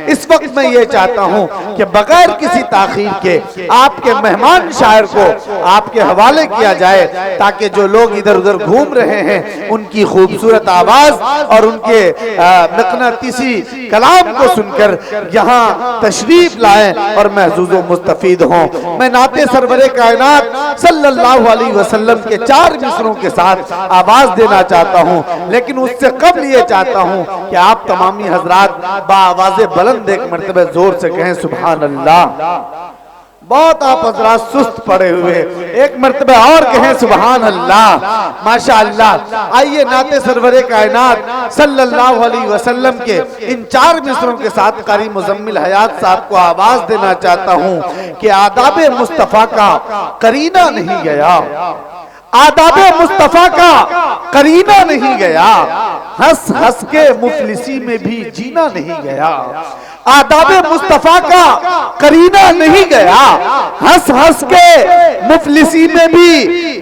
इस वक्त मैं ये चाहता हूँ कि बगैर किसी ताखीर के आपके मेहमान शायर को आपके हवाले किया जाए, ताकि जो लोग इधर उधर घूम रहे हैं उनकी खूबसूरत आवाज और उनके मक़नातीसी कलाम को सुनकर यहाँ तशरीफ लाएं और महजूज व मुस्तफीद हों। मैं नाते सरवरे कायनात सल्लल्लाहु अलैहि वसल्लम के 4 मिसरों के साथ आवाज देना चाहता हूँ, लेकिन उससे कबल ये चाहता हूँ कि आप तमामी हजरात बाआवाज़े बुलंद एक मर्तबा जोर से कहें सुभान अल्लाह। बहुत आप हजरात सुस्त पड़े हुए, एक मर्तबा और कहें सुभान अल्लाह। माशाअल्लाह। आइए नाते सरवरे कायनात सल्लल्लाहु अलैहि वसल्लम के इन 4 मिसरों के साथ कारी मुजम्मिल हयात साहब को आवाज देना चाहता हूँ कि आदाबे मुस्तफा का करीना नहीं गया, आदाबे मुस्तफा का करीना नहीं गया, हंस हंस के मुफलिसी में भी जीना नहीं गया। आदाबे मुस्तफा का करीना नहीं गया, हंस हंस के मुफलिसी में भी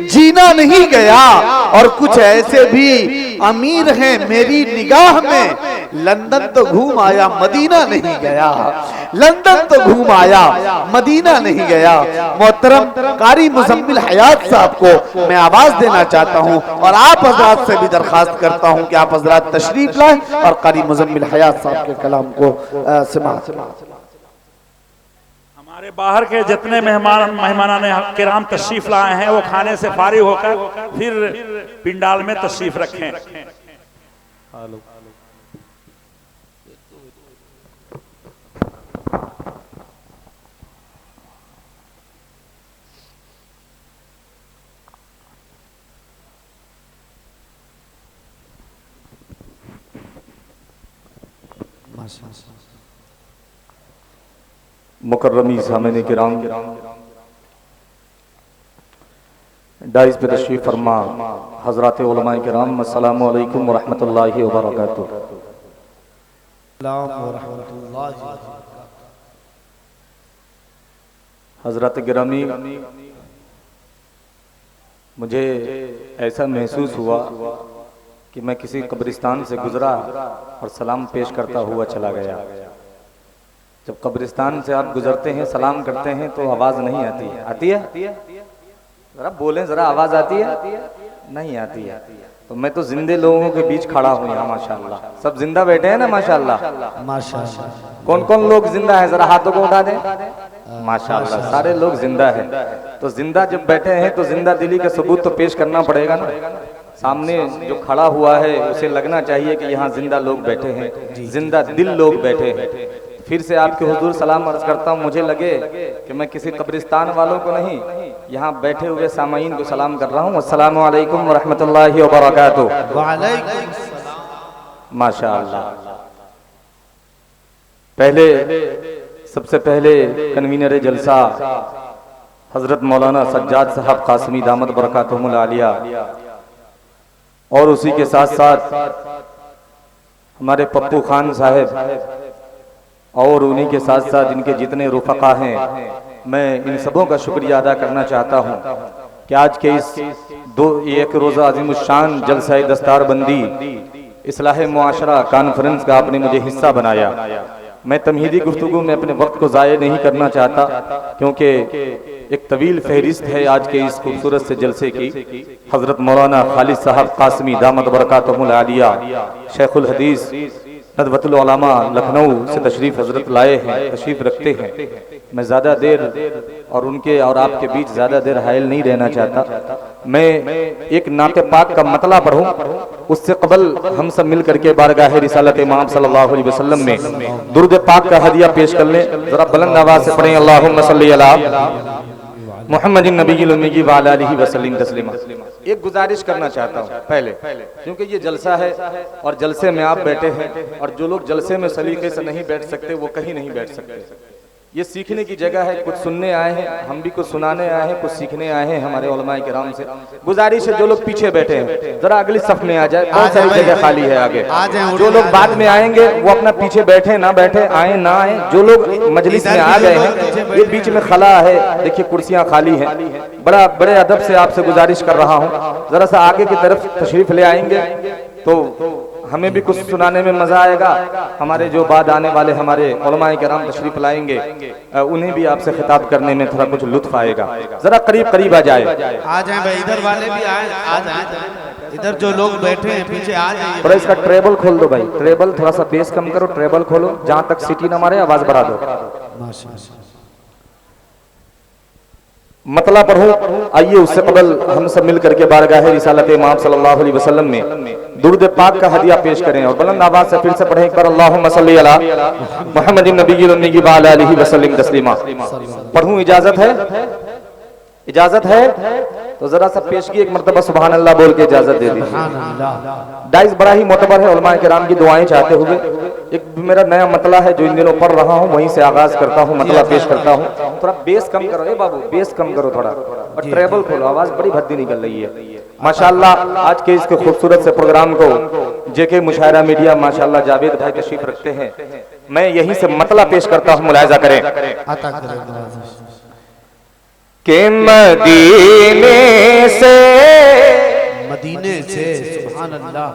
जीना नहीं गया। और कुछ ऐसे भी अमीर हैं मेरी निगाह में, लंदन तो घूम आया मदीना नहीं गया, लंदन तो घूम आया मदीना नहीं गया। मोहतरम कारी मुजम्मिल हयात साहब को मैं आवाज देना चाहता हूं और आप हजरात से भी दरखास्त करता हूं कि आप हजरात तशरीफ लाएं और कारी मुजम्मिल हयात साहब के कलाम को समाअत। हमारे बाहर के जितने मेहमानान किराम तशरीफ लाए हैं वो खाने से फारिग होकर फिर पिंडाल में तशरीफ रखें। मुकर्रमी सामने किराम, डाइस पे तशरीफ फरमा हजरात उलमाए किराम, अस्सलामु अलैकुम व रहमतुल्लाहि व बरकातुहू। हजरत गिरामी, मुझे ऐसा महसूस हुआ कि मैं किसी कब्रिस्तान से गुजरा और सलाम पेश करता हुआ चला गया। जब कब्रिस्तान से आप गुजरते हैं सलाम करते हैं तो आवाज नहीं आती है, आती है? जरा बोलें, जरा आवाज आती है? नहीं आती है। तो मैं तो जिंदे लोगों के बीच खड़ा हूँ यहाँ माशाअल्लाह। सब जिंदा बैठे हैं ना माशाअल्लाह? माशाअल्लाह। कौन कौन लोग जिंदा है, जरा हाथों को उठा दें। माशाअल्लाह सारे लोग जिंदा है। तो जिंदा जब बैठे हैं तो जिंदा दिली का सबूत तो पेश करना पड़ेगा ना। सामने जो खड़ा हुआ है उसे लगना चाहिए कि यहाँ जिंदा लोग बैठे हैं, जिंदा दिल लोग बैठे हैं। फिर से आपके हुजूर सलाम अर्ज करता हूँ, मुझे लगे कि मैं किसी कब्रिस्तान वालों को नहीं, यहाँ बैठे हुए सामाईन को सलाम कर रहा हूँ। अस्सलामु अलैकुम व रहमतुल्लाहि व बरकातुहू। माशाअल्लाह। सबसे पहले कन्वीनर जलसा हजरत मौलाना सज्जाद साहब कासमी दामत बरकातुहुमुल आलिया, और उसी के साथ साथ हमारे पप्पू खान साहब, और उन्हीं के साथ साथ इनके जितने रुफका हैं, मैं इन सबों का शुक्रिया अदा करना चाहता हूं कि आज के इस एक रोज़ा अज़ीमुश्शान जलसा दस्तारबंदी इस्लाह मुआशरा कॉन्फ्रेंस का आपने मुझे हिस्सा बनाया। मैं तमहीदी गुफ्तगू में अपने वक्त को ज़ाया नहीं करना चाहता, क्योंकि एक तवील फहरिस्त है आज के इस खूबसूरत से जलसे की। हजरत मौलाना खालिद साहब कासमी दामत बरकातुहुमुल आलिया, शेखुल हदीस नदवतुल उलमा लखनऊ से तशरीफ हजरत लाए हैं, तशरीफ रखते हैं। मैं ज़्यादा देर और उनके और आपके बीच ज़्यादा देर हायल नहीं रहना चाहता। मैं एक नाते पाक का मतला पढ़ूं, उससे कबल हम सब मिल करके बारगाह रिसालत इमाम सल्लल्लाहु अलैहि वसल्लम में दुरूद पाक का हदिया पेश कर लें। जरा बुलंद आवाज से पढ़ें, अल्लाहुम्मा सल्ली अला मुहम्मदिन नबिय्यिल उम्मी व अला आलिहि वसल्लम तस्लीमा। एक गुजारिश करना चाहता हूँ पहले, क्योंकि ये जलसा है और जलसे में आप बैठे हैं, और जो लोग जलसे में सलीके से नहीं बैठ सकते वो कहीं नहीं बैठ सकते। ये सीखने की जगह है, कुछ सुनने आए हैं, हम भी कुछ सुनाने आए हैं, कुछ सीखने आए हैं हमारे उलमाए किराम से। गुजारिश है जो लोग पीछे बैठे हैं जरा अगली सफ में आ जाए, बहुत सारी जगह खाली है आगे। जो लोग बाद में आएंगे वो अपना पीछे बैठे ना बैठे, आए ना आए। जो लोग मजलिस में आ गए हैं, ये बीच में खला है, देखिए कुर्सियां खाली हैं। बड़े अदब से आपसे गुजारिश कर रहा हूँ, जरा सा आगे की तरफ तशरीफ ले आएंगे तो हमें भी कुछ सुनाने में मजा आएगा, हमारे जो बाद आने वाले हमारे उलमाए किराम तशरीफ लाएंगे उन्हें भी आपसे खिताब करने में थोड़ा कुछ लुत्फ आएगा। जरा करीब करीब आ जाए, आ जाए भाई, इधर वाले भी आए, आ जाए, इधर जो लोग बैठे हैं पीछे आ जाइए। थोड़ा इसका ट्रेबल खोल दो भाई, ट्रेबल थोड़ा सा बेस कम करो, ट्रेबल खोलो, जहां तक सीटी ना मारे आवाज बढ़ा दो। मतला पढ़ूं, आइए उससे कबल हम सब मिल करके बारगाह रिसालत इमाम सल्लल्लाहु अलैहि वसल्लम में दुरूद पाक का हदिया पेश करें और बुलंद आवाज से फिर से पढ़ें एक बार अल्लाहुम्मा सल्ली अला मुहम्मदिन नबिय्यिल उम्मी व अला आलिहि वसल्लम तस्लीमा। पढ़ूं, इजाजत है? इजाजत है तो जरा सा पेशगी एक मर्तबा सुभान अल्लाह बोल के इजाजत दे दीजिए। डाइस बड़ा ही मोतबर है, उलमाए किराम की दुआएं चाहते हुए एक मेरा नया मतला है जो इन दिनों पढ़ रहा हूँ, वहीं से आगाज करता हूँ, मतला पेश करता हूँ। थोड़ा बेस कम करो, ए बाबू बेस कम करो थोड़ा, और ट्रेबल खोलो, आवाज बड़ी भद्दी निकल रही है। माशाअल्लाह आज के इसके खूबसूरत से प्रोग्राम को जेके मुशायरा मीडिया माशाअल्लाह जावेद भाई तशरीफ रखते हैं। मैं यहीं से मतला पेश करता हूँ, मुलाहिजा करें कि मदीने से सुभान अल्लाह,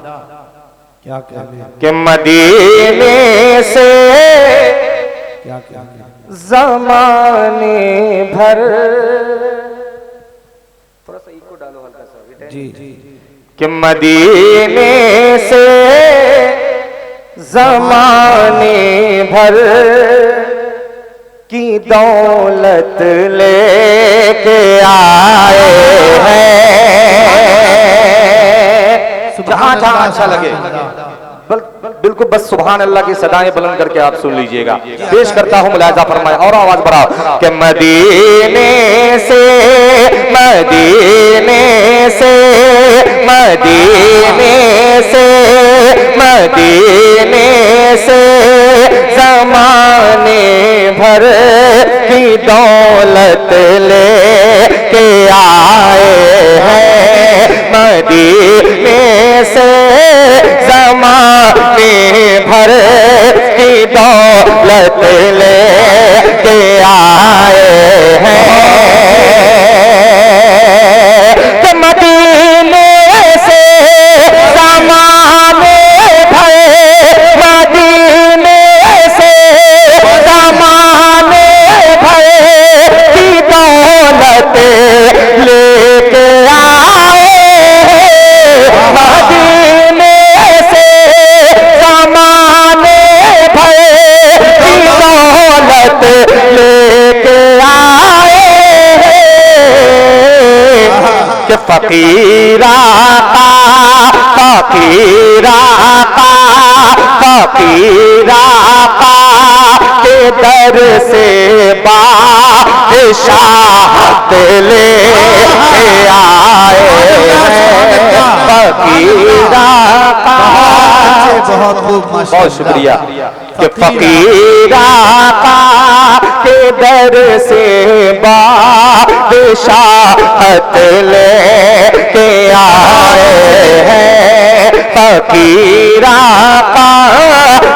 क्या कहने, कि मदीने से क्या कहने, ज़माने भर, थोड़ा सा इको डालो हल्का सा जी, कि मदीने से ज़माने भर की दौलत लेके आए हैं। जहां जहां अच्छा लगे बिल्कुल बस सुभान अल्लाह की सदाएं बुलंद करके आप सुन लीजिएगा। पेश करता हूं, मुलाहिजा फरमाए और आवाज बढ़ाओ कि मदीने से, मदीने से, मदीने से, मदीने से ज़माने भर की दौलत लेके आए हैं। मदीने से ज़माने भर की दौलत लेके आए हैं। कि मदीने से ज़माने भर, मदीने से ज़माने भर की दौलत लेके आए हैं। मदीने से ज़माने भर की दौलत लेके आए हैं। कि फकीरा का, फकीरा का, फकीरा का के दर से बादशाहत लेके आए हैं। फकीरा का, बहुत खूब, बहुत शुक्रिया। कि फकीरा का के दर से बादशाहत लेके आए हैं। फकीरा का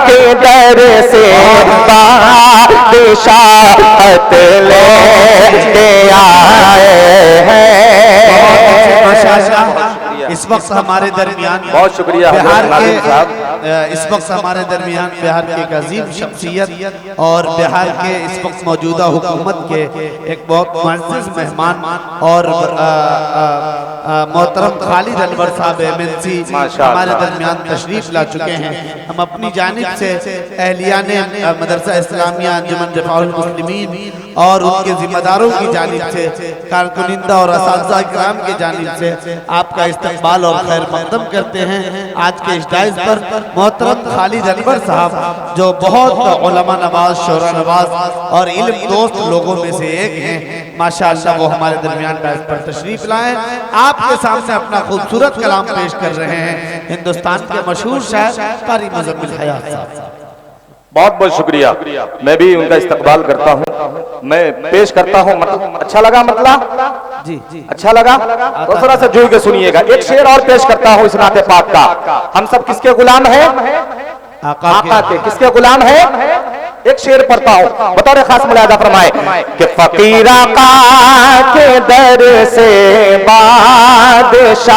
के दर से बादशाहत लेके आए हैं। इस वक्त हमारे दरमियान, बहुत शुक्रिया बिहार के, साहब, इस वक्त हमारे दरमियान बिहार के एक अजीम शख्सियत और बिहार के इस वक्त मौजूदा हुकूमत के एक बहुत मुअज़्ज़ज़ मेहमान और मोहतरम खालिद अनवर साहब MNC हमारे दरमियान तशरीफ ला चुके हैं। हम अपनी जानिब से अहलियान मदरसा इस्लामिया अंजुमन रफ़ाउल मुस्लिमीन और उनके जिम्मेदारों की जानिब से, कारकुनिंदा और असातिज़ा किराम की जानिब से आपका इस्तक़बाल और खैर मक़दम करते हैं। आज के इस डाइस पर मोहतरम खालिद अनवर साहब जो बहुत उलमा नवाज, शोरा नवाज और इल्म दोस्त लोगों में से एक हैं, माशाअल्लाह वो हमारे दरमियान डाइस पर तशरीफ लाए, आपके सामने अपना खूबसूरत कलाम पेश कर रहे हैं हिंदुस्तान के मशहूर शायर कारी मुज़म्मिल हयात साहब। बहुत बहुत शुक्रिया। मैं भी उनका इस्तकबाल करता हूँ, मैं पेश करता हूँ। मतलब अच्छा लगा, मतलब जी अच्छा लगा तो थोड़ा सा जुड़ के सुनिएगा। एक शेर और पेश करता हूँ इस नाते पाक का। हम सब किसके गुलाम हैं? आका के। किसके गुलाम हैं? एक शेर पढ़ता हूँ, बतौर खास मुलाहिजा फरमाए कि फकीरा का के दर से बादशाहत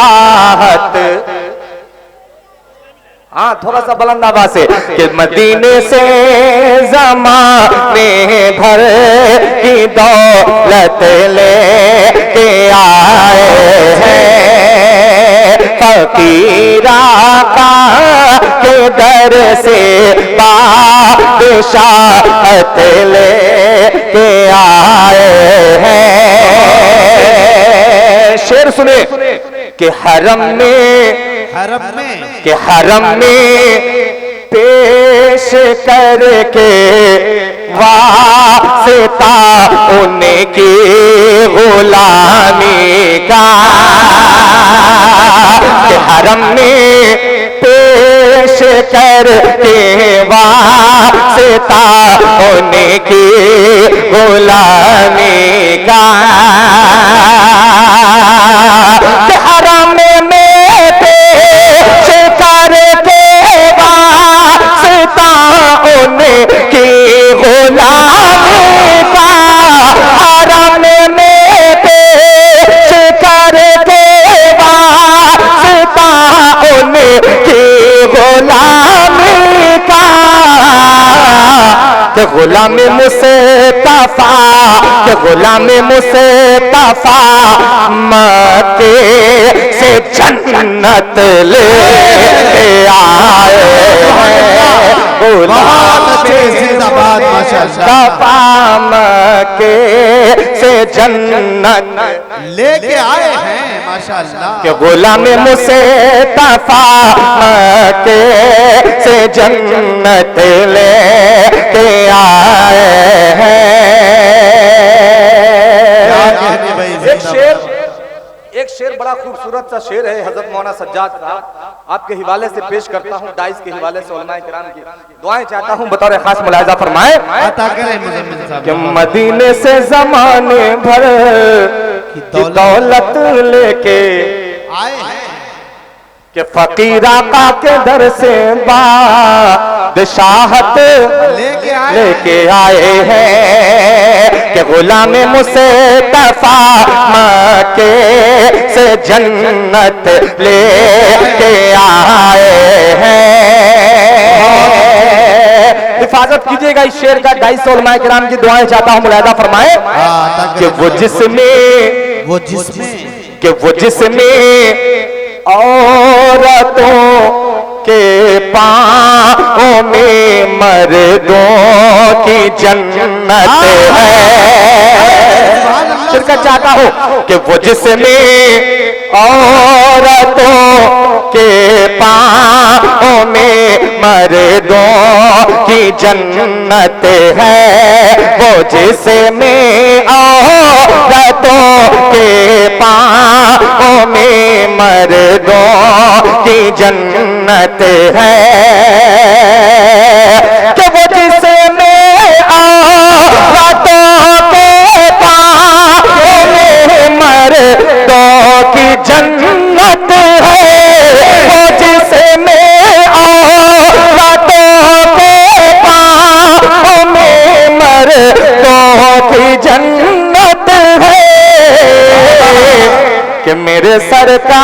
हाँ थोड़ा सा बुलंद आवाज से कि मदीने से ज़माने भर की दौलत ले के आए हैं फकीर आका के दर से बादशाहत ले के आए हैं। शेर सुने कि हरम में पेश करके वास्ता उनकी गुलामी का कि हरम में पेश करके वास्ता उनकी गुलामी का हरम में पेश करके वास्ता उनकी गुलामी का हरम में पेश करके वास्ता उनकी गुलामी का कि गुलाम मुस्तफा कि गुलाम मुस्तफा मक्के से जन्नत ले आए जिंदाबाद मुस्तफा मक्के से जन्नत लेके आए हैं माशाअल्लाह कि गुलाम मुस्तफा मक्के से जन्नत ले के आए हैं। एक शेर बड़ा खूबसूरत सा शेर है हजरत मौलाना सज्जाद साहब आपके हवाले से पेश करता हूँ। डाइस के हवाले से उलमाए किराम की दुआएं चाहता हूँ बतौर खास मुलाहिजा फरमाए कि मदीने से जमाने भर की दौलत लेके आए हैं कि फकीर आका के दर से बादशाहत लेके आए हैं कि गुलाम मुस्तफा मक्के से जन्नत लेके आए हैं। हिफाजत कीजिएगा इस शेर का 250 उलमाए किराम की दुआएं चाहता हूं मुलाहिजा फरमाए कि वो जिसमें औरतों के पाँव में मर्दों की जन्नत है। शिरकत चाहता हूँ कि वो जिसमें औरतों के पाँव में मर्दों की जन्नत है वो जिसमें औरतों के पाँव में मर्दों की जन्नत है कि वो जिसमें औरतों के पाँव में मर्दों की जन्नत है वो जिसमें औरतों के पाँव में मर्दों की जन्नत है कि मेरे सरकार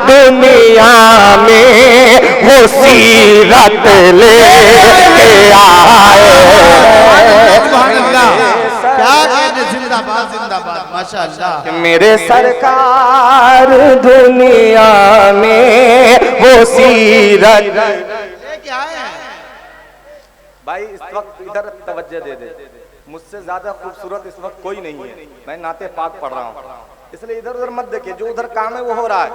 दुनिया में वो सीरत ले आए। जिंदाबाद जिंदाबाद माशाअल्लाह। मेरे सरकार दुनिया में वो सीरत लेके आए हैं। भाई इस वक्त इधर तवज्जो दे दे, मुझसे ज्यादा खूबसूरत इस वक्त कोई नहीं है। मैं नाते पाक पढ़ रहा हूँ इसलिए इधर उधर मत देखिए, जो उधर काम है वो हो रहा है।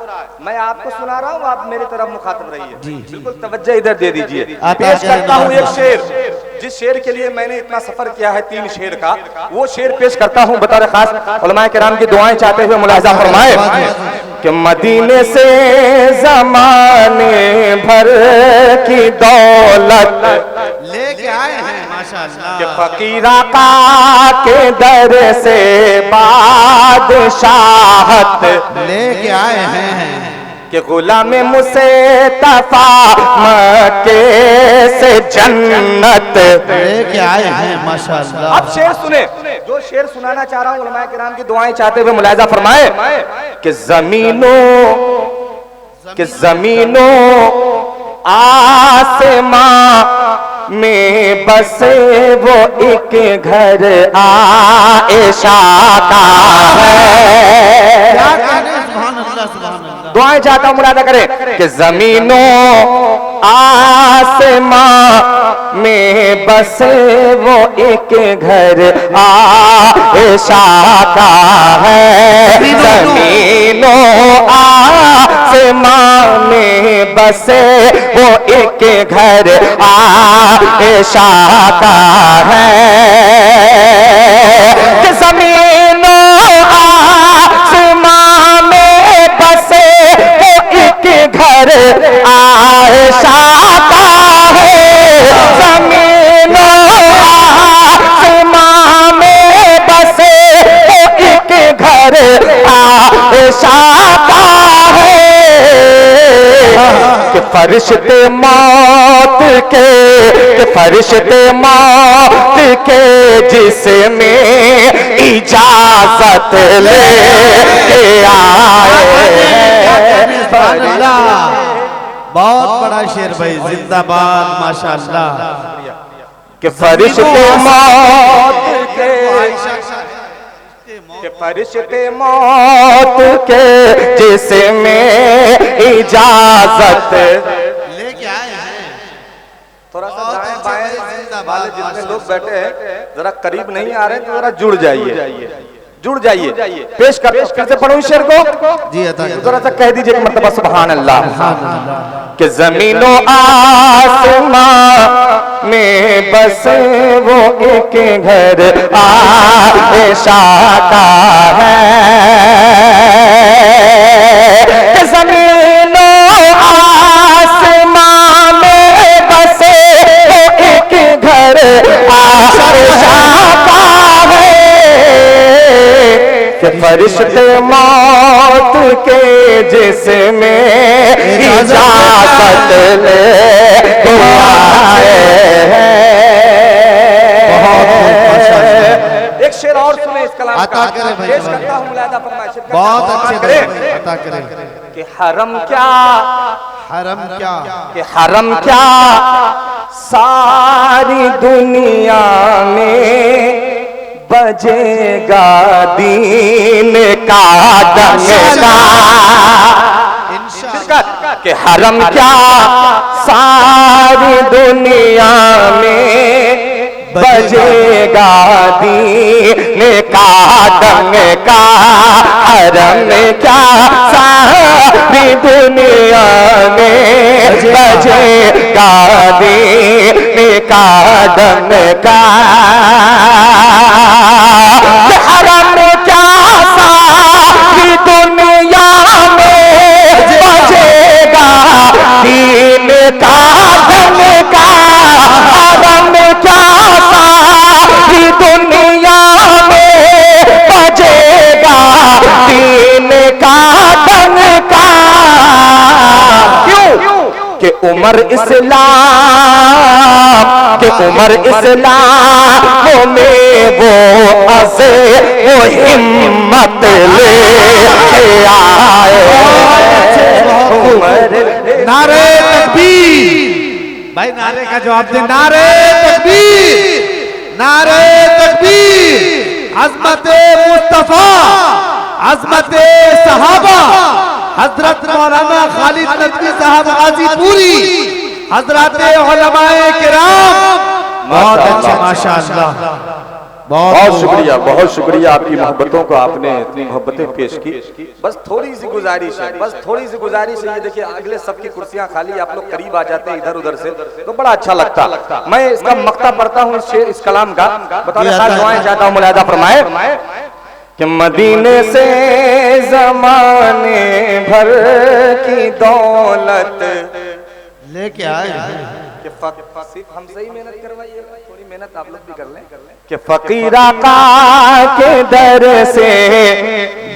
मैं आपको सुना रहा हूँ आप मेरी तरफ मुखातिब रहिए। बिल्कुल तवज्जो इधर दे दीजिए। पेश करता हूँ एक शेर, जिस शेर के लिए मैंने इतना सफर किया है 3 शेर का, वो शेर पेश करता हूँ बतौर खास उलमाए किराम की दुआएं चाहते हुए मुलाहिजा फरमाए कि मदीने से जमाने भर की दौलत लेके आए हैं माशाअल्लाह कि फकीर आका के दर से बादशाहत लेके आए हैं कि गुलाम मुस्तफा मक्के से जन्नत लेके आए हैं माशाअल्लाह। अब शेर सुने, जो शेर सुनाना चाह रहा हूं उलमाए किराम की दुआएं चाहते हुए मुलाहिजा फरमाए कि जमीनों आसमां में बसे वो एक घर आएशा का है। दुआएं चाहता हूं मुलाहिजा करें कि जमीनों आसमां में बसे वो एक घर आएशा का है। जमीनों आसमां में बसे वो एक घर आएशा का है। कि जमीनों आसमां में बसे वो एक घर आएशा का है। जमीनों आसमां में बसे वो एक घर आएशा का है। कि फरिश्ते मौत के जिसमें इजाजत ले आए। बहुत बड़ा शेर भाई, जिंदाबाद माशाअल्लाह। कि फरिश्ते मौत के जिसमें इजाजत लेके आए हैं। थोड़ा सा दाएं बाएं वाले जितने लोग बैठे हैं जरा करीब नहीं आ रहे हैं, तो जरा जुड़ जाइए। पेश कर, फिर से पढ़ूं शेर को जी अता जरा सा कह दीजिए कि मतलब सुभान अल्लाह। कि जमीनों आसमां में बसे वो एक घर आएशा का है। कि जमीनों आसमां में बसे वो एक घर आएशा का है। कि फरिश्ते मौत के जिसमें इजाजत ले आए हैं। एक शेर और सुने इस कलाम का, पेश करता हूं मुलाहिजा फरमाइए। बहुत अच्छे अता करें। कि हरम क्या कि हरम क्या सारी दुनिया में बजेगा दीन का डंका। कि हरम क्या सारी दुनिया में बजेगा दीन का डंका। हरम क्या सारी दुनिया में बजेगा दीन का डंका। हरम क्या सारी दुनिया में बजेगा दीन का डंका। हरम क्या सारी दुनिया में बजेगा दीन का डंका। क्यों कि उमर इस्लाम में वो अज़े वो हिम्मत ले आए। नारे तकबीर भाई, नारे का जवाब दे। नारे तकबीर, नारे तकबीर। अज़मत मुस्तफा, अज़मत सहाबा, हजरत मौलाना खालिद नदवी साहब गाजीपुरी, हजरत उलमाए किराम। बहुत अच्छा माशाअल्लाह। बहुत शुक्रिया आपकी मोहब्बतों को, आपने इतनी मोहब्बतें पेश की। बस थोड़ी सी गुजारिश है, ये देखिए अगले सबकी कुर्सियां खाली, आप लोग करीब आ जाते हैं इधर उधर से तो बड़ा अच्छा लगता। मैं इसका मक्ता पढ़ता हूँ इस कलाम का, बताने साथ दुआएं चाहता हूँ मुलाहिजा फरमाए। कि मदीने से जमाने भर की दौलत लेके आए। कि सिर्फ हमसे ही मेहनत करवाइए, थोड़ी मेहनत आप लोग भी कर लें। कि फकीर आका के दर से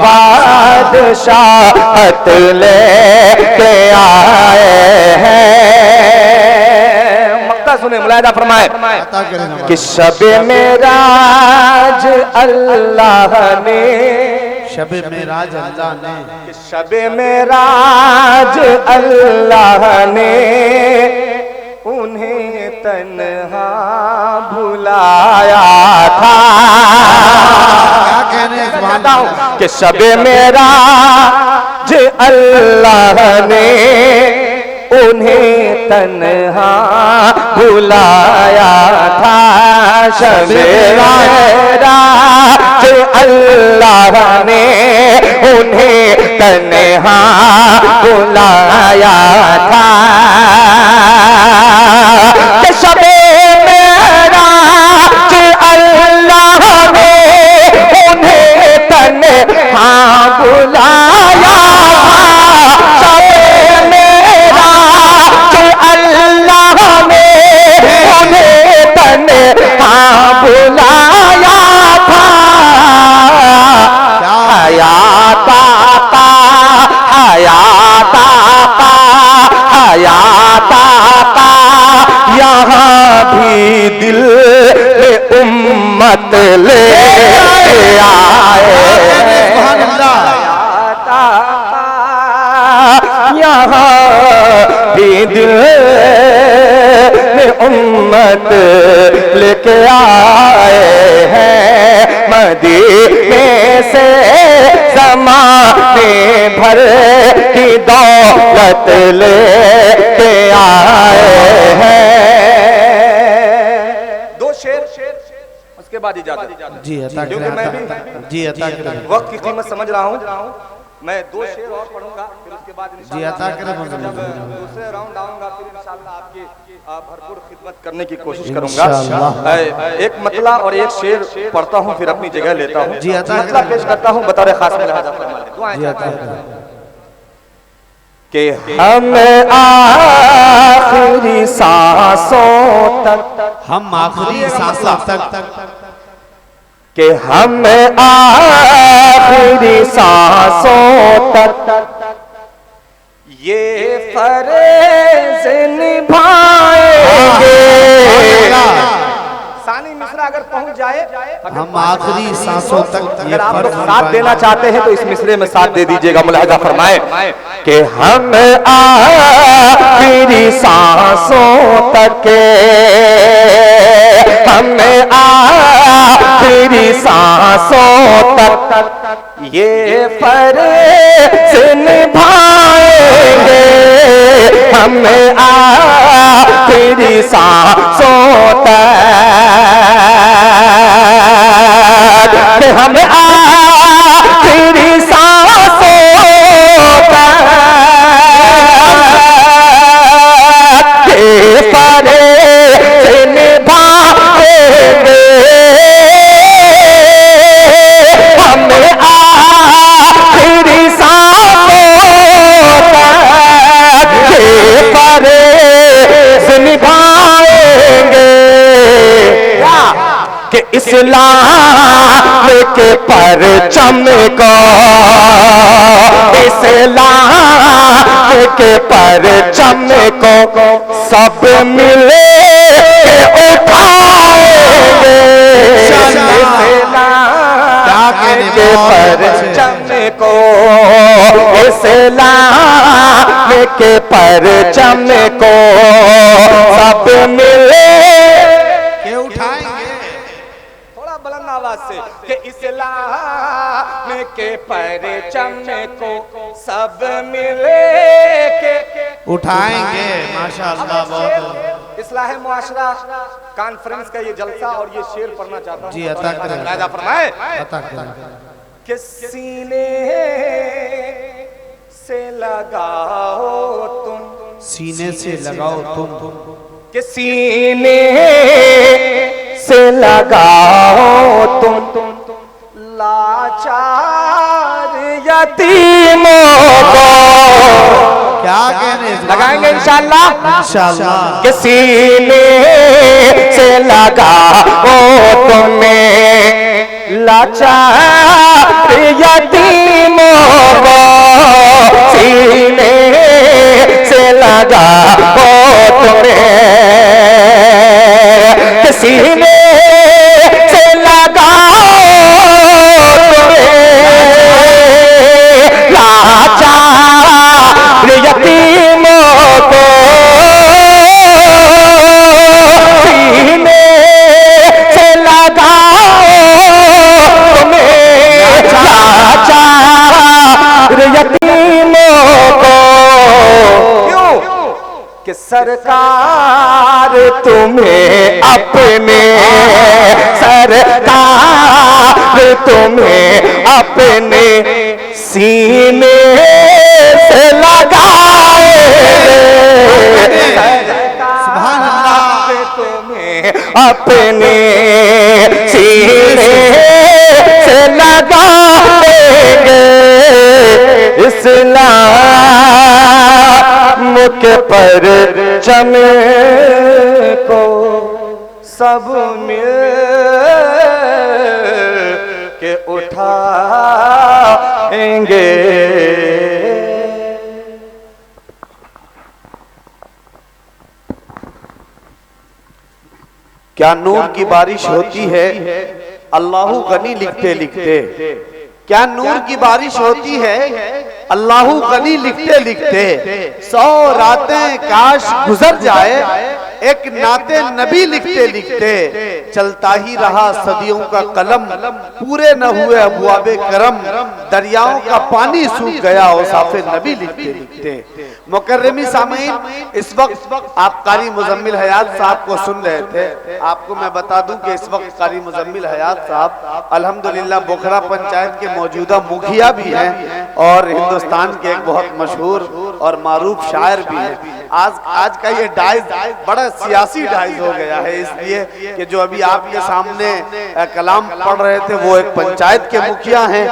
बादशाहत लेके आए हैं। मक्ता सुने, मुलाहिदा फरमाए कि शबे मेराज अल्लाह ने, शबे मेराज अल्लाह ने, कि शबे मेराज अल्लाह ने उन्हें तन्हा भुलाया था। क्या कहने कि शबे मेराज अल्लाह ने उन्हें तन्हा भुलाया था। शबे मेराज अल्लाह ने उन्हें तन्हा भुलाया था। कि शबे मेराज अल्लाह ने उन्हें तन्हा भुलाया था। शबे मेराज अल्लाह ने उन्हें तन्हा भुलाया था। हयात आका, हयात आका, हयात आका यहाँ भी दिल में उम्मत ले आए। यहाँ भी दिल में उम्मत लेके आए हैं। मदीने से ज़माने भर की दौलत लेके आए हैं। दो शेर उसके बाद इजाजत। जी अता क्योंकि मैं भी जी अता वक्त की कीमत समझ रहा हूँ। मैं दो शेर और पढ़ूंगा, फिर उसके बाद जी अता करे दूसरे राउंड आऊंगा, फिर इंशाल्लाह आपकी भरपूर खिदमत करने की कोशिश करूंगा। एक मतला और एक शेर पढ़ता हूँ, फिर अपनी जगह लेता हूँ। जी अता मतला पेश करता हूँ बतौर खास में लिहाजा फरमाएं। जी अता कि हम आखिरी सांसों तक, हम आखिरी सांसों तक, कि हम आखिरी सांसों तक ये फर्ज निभाएंगे। सानी मिसरा अगर पहुंच जाए, हम आखिरी सांसों तक अगर आप लोग साथ देना चाहते हैं तो इस मिसरे में साथ दे दीजिएगा। मुलाहिजा फरमाए कि हम आखिरी सांसों तक, हम आखिरी सांसों तक ये फर्ज निभाएंगे। हम आखिरी सांसों तक, हम आखिरी सांसों तक ये फर्ज निभाएंगे। हम आखिरी सांसों तक ये फर्ज निभाएंगे कि इस्लाम के परचम को, इस्लाम के परचम को सब मिले उठाएंगे। इस्लाम के परचम को, इस्लाम के परचम को सब मिले के उठाएंगे। थोड़ा बुलंद आवाज से कि इस्लाम के परचम को सब मिले के उठाएंगे। माशाअल्लाह, बहुत इस्लाह मुआशरा कॉन्फ्रेंस का ये जलसा और ये शेर पढ़ना चाहता हूँ। जी अता करें, मुलाहिजा फरमाए अता करें। कि सीने से लगाओ तुम, सीने से लगाओ तुम, कि सीने से लगाओ तुम लाचार यतीमों को, क्या कहने लगाएंगे इंशाअल्लाह। इंशाअल्लाह। कि सीने से लगा ओ तुम्हें लाचार यतीमों को, सीने से लगा ओ तुम्हें, कि सीने से लगा लाचार यतीमों को, सीने से लगाओ तुम्हें लाचार यतीमों को। क्यों? कि सरकार तुम्हें अपने, सरकार तुम्हें अपने सीने से लगाए, सुभान अल्लाह, तुम्हें अपने सीने से लगाएंगे। इस्लाम के परचम को सब मिल के उठाएंगे। क्या नूर की बारिश होती है अल्लाहु गनी लिखते लिखते, क्या नूर की बारिश होती है अल्लाहु गनी लिखते लिखते। 100 रातें काश गुजर जाए एक नाते नबी लिखते लिखते, चलता ही रहा सदियों का कलम, पूरे न हुए अबवाबे करम, दरियाओं का पानी सूख गया औसाफे नबी लिखते लिखते। मुकर्रमी सामीन, इस वक्त आप कारी मुजम्मिल हयात साहब को सुन रहे थे। आपको मैं बता दूं कि इस वक्त कारी मुजम्मिल हयात साहब अल्हम्दुलिल्लाह बोखरा पंचायत के मौजूदा मुखिया भी हैं और हिंदुस्तान के एक बहुत मशहूर और मारूफ शायर भी हैं। आज का ये डाइज बड़ा सियासी डाइज हो गया है, इसलिए कि जो अभी आपके सामने कलाम पढ़ रहे थे वो एक पंचायत के मुखिया हैं